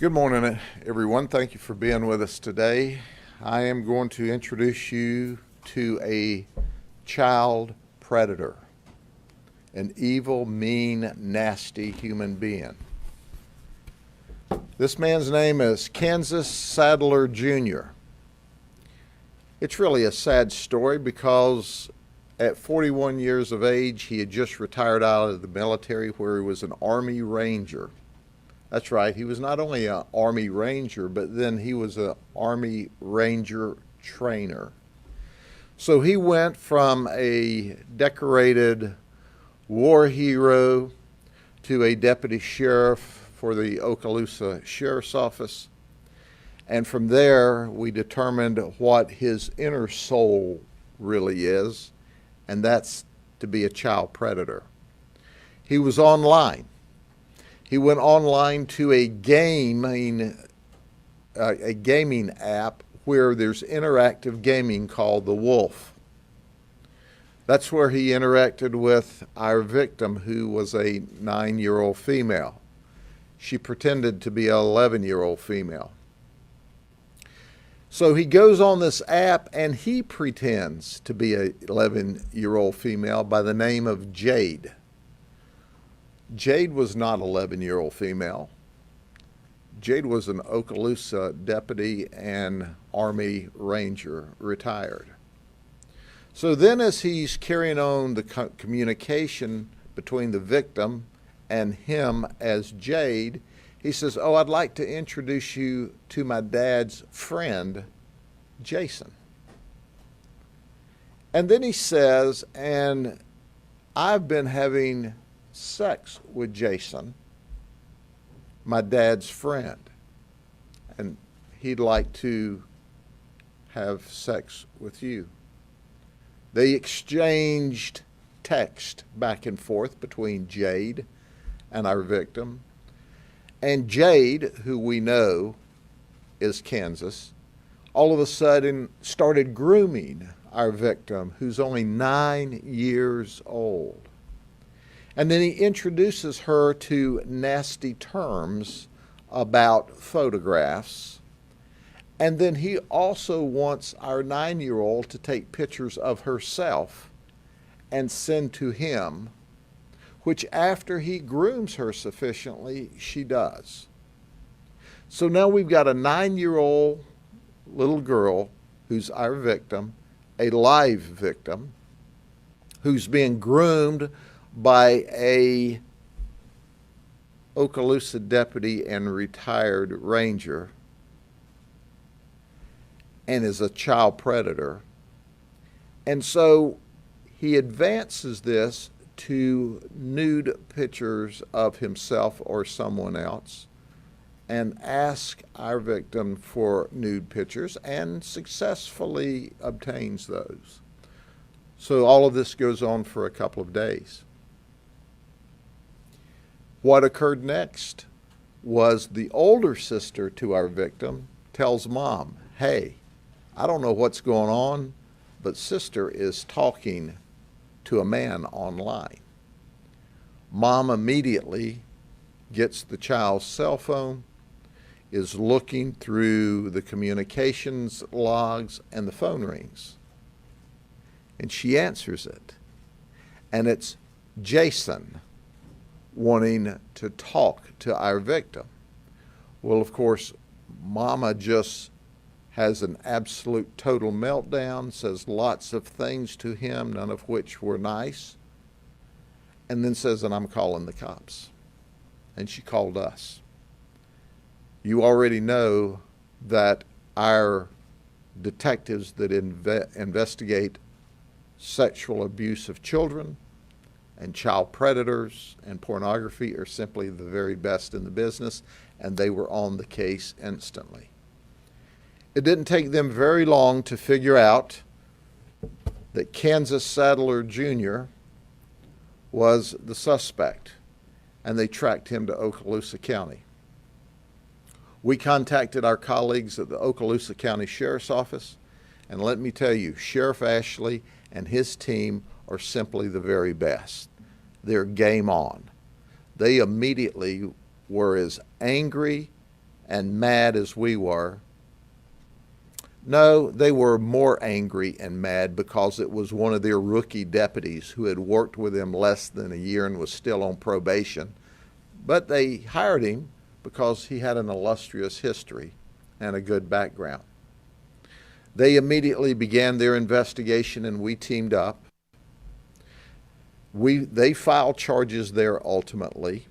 Good morning, everyone. Thank you for being with us today. I am going to introduce you to a child predator, an evil, mean, nasty human being. This man's name is Kansas Sadler Jr. It's really a sad story because at 41 years of age, he had just retired out of the military where he was an Army Ranger. That's right, he was not only an Army Ranger, but then he was an Army Ranger trainer. So he went from a decorated war hero to a deputy sheriff for the Okaloosa Sheriff's Office. And from there, we determined what his inner soul really is, and that's to be a child predator. He was online. He went online to a gaming app where there's interactive gaming called The Wolf. That's where he interacted with our victim, who was a 9-year-old female. She pretended to be an 11-year-old female. So he goes on this app and he pretends to be an 11-year-old female by the name of Jade. Jade was not an 11-year-old female. Jade was an Okaloosa Deputy and Army Ranger, retired. So then as he's carrying on the communication between the victim and him as Jade, he says, "Oh, I'd like to introduce you to my dad's friend, Jason." And then he says, "And I've been having sex with Jason, my dad's friend, and he'd like to have sex with you." They exchanged text back and forth between Jade and our victim. And Jade, who we know is Kansas, all of a sudden started grooming our victim, who's only 9 years old. And then he introduces her to nasty terms about photographs. And then he also wants our 9-year-old to take pictures of herself and send to him, which after he grooms her sufficiently, she does. So now we've got a 9-year-old little girl who's our victim, a live victim, who's being groomed by a Okaloosa Deputy and retired Ranger, and is a child predator. And so he advances this to nude pictures of himself or someone else and asks our victim for nude pictures and successfully obtains those. So all of this goes on for a couple of days. What occurred next was the older sister to our victim tells mom, "Hey, I don't know what's going on, but sister is talking to a man online." Mom immediately gets the child's cell phone, is looking through the communications logs, and the phone rings. And she answers it. And it's Jason wanting to talk to our victim. Well, of course, Mama just has an absolute total meltdown, says lots of things to him, none of which were nice, and then says, "And I'm calling the cops." And she called us. You already know that our detectives that investigate sexual abuse of children and child predators and pornography are simply the very best in the business, and they were on the case instantly. It didn't take them very long to figure out that Kansas Sadler Jr. was the suspect, and they tracked him to Okaloosa County. We contacted our colleagues at the Okaloosa County Sheriff's Office, and let me tell you, Sheriff Ashley and his team are simply the very best. They're game on. They immediately were as angry and mad as we were. No, they were more angry and mad because it was one of their rookie deputies who had worked with them less than a year and was still on probation. But they hired him because he had an illustrious history and a good background. They immediately began their investigation and we teamed up. They filed charges there ultimately.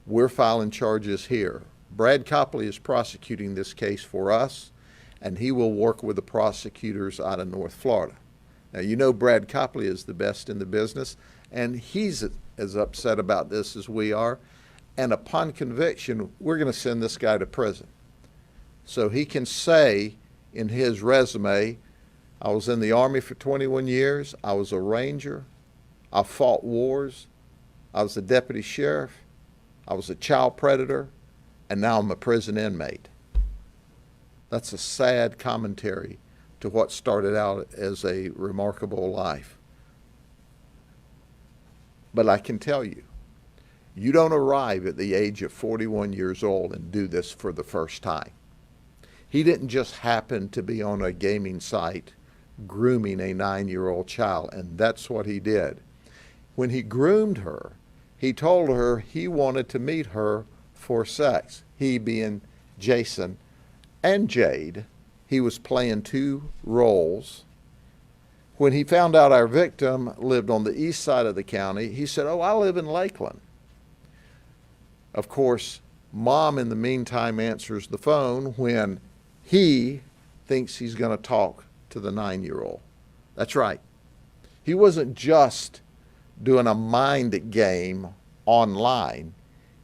We're filing charges here. Brad Copley is prosecuting this case for us, and he will work with the prosecutors out of North Florida. Now, you know Brad Copley is the best in the business, and he's as upset about this as we are. And upon conviction, we're going to send this guy to prison. So he can say in his resume, I was in the Army for 21 years, I was a Ranger, I fought wars, I was a deputy sheriff, I was a child predator, and now I'm a prison inmate. That's a sad commentary to what started out as a remarkable life. But I can tell you, you don't arrive at the age of 41 years old and do this for the first time. He didn't just happen to be on a gaming site grooming a 9-year-old child, and that's what he did. When he groomed her, he told her he wanted to meet her for sex. He being Jason and Jade, he was playing two roles. When he found out our victim lived on the east side of the county, he said, "Oh, I live in Lakeland." Of course, Mom in the meantime answers the phone when he thinks he's going to talk to the 9-year-old. That's right. He wasn't just doing a mind game online.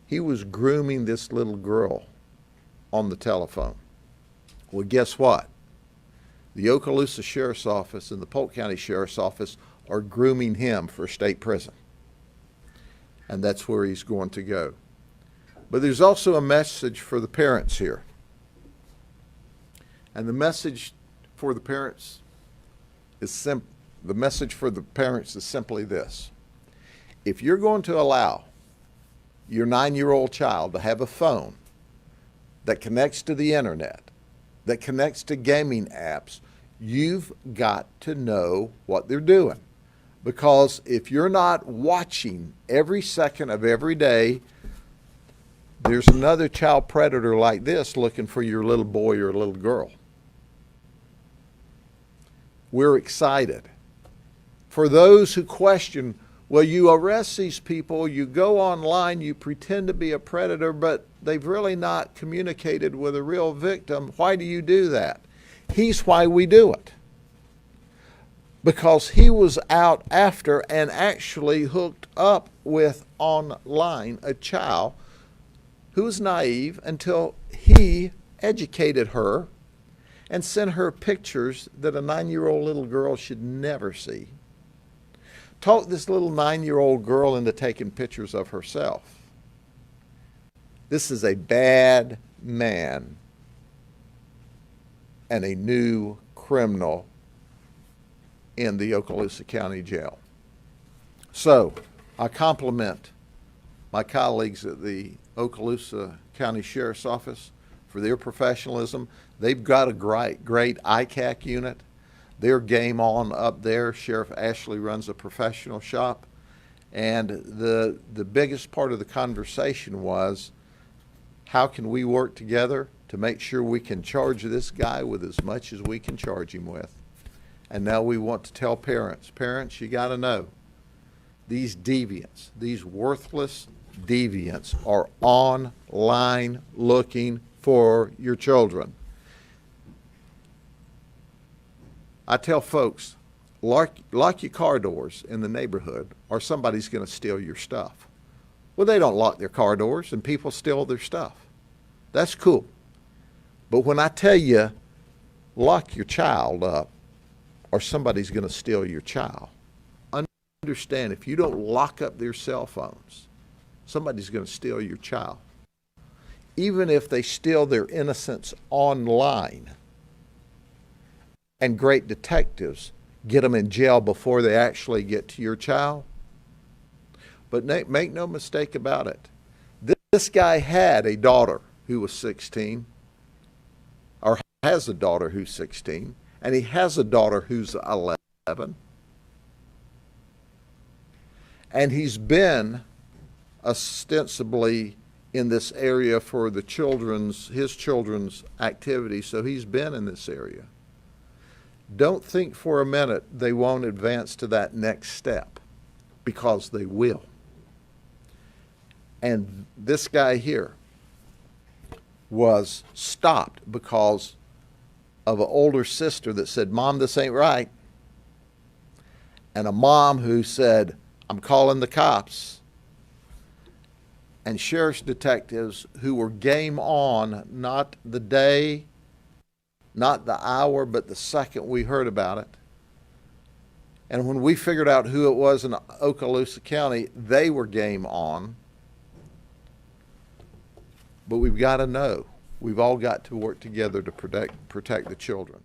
He was grooming this little girl on the telephone. Well, guess what? The Okaloosa Sheriff's Office and the Polk County Sheriff's Office are grooming him for state prison. And that's where he's going to go. But there's also a message for the parents here. And the message for the parents is simply this. If you're going to allow your 9-year-old child to have a phone that connects to the internet, that connects to gaming apps, you've got to know what they're doing. Because if you're not watching every second of every day, there's another child predator like this looking for your little boy or little girl. We're excited. For those who question, well, you arrest these people, you go online, you pretend to be a predator, but they've really not communicated with a real victim. Why do you do that? Here's why we do it. Because he was out after and actually hooked up with online a child who was naive until he educated her and sent her pictures that a 9-year-old little girl should never see. Taught this little 9-year-old girl into taking pictures of herself. This is a bad man and a new criminal in the Okaloosa County Jail. So I compliment my colleagues at the Okaloosa County Sheriff's Office for their professionalism. They've got a great ICAC unit. They're game on up there. Sheriff Ashley runs a professional shop. And the biggest part of the conversation was, how can we work together to make sure we can charge this guy with as much as we can charge him with? And now we want to tell parents, you got to know, these deviants, these worthless deviants are online looking for your children. I tell folks, lock your car doors in the neighborhood or somebody's going to steal your stuff. Well, they don't lock their car doors and people steal their stuff. That's cool. But when I tell you, lock your child up or somebody's going to steal your child, understand if you don't lock up their cell phones, somebody's going to steal your child. Even if they steal their innocence online, and great detectives get them in jail before they actually get to your child. But make no mistake about it. This guy had a daughter who was 16, or has a daughter who's 16, and he has a daughter who's 11. And he's been ostensibly in this area for his children's activities, so he's been in this area. Don't think for a minute they won't advance to that next step, because they will. And this guy here was stopped because of an older sister that said, "Mom, this ain't right." And a mom who said, "I'm calling the cops." And sheriff's detectives who were game on, not the day, not the hour, but the second we heard about it. And when we figured out who it was in Okaloosa County, they were game on. But we've got to know. We've all got to work together to protect the children.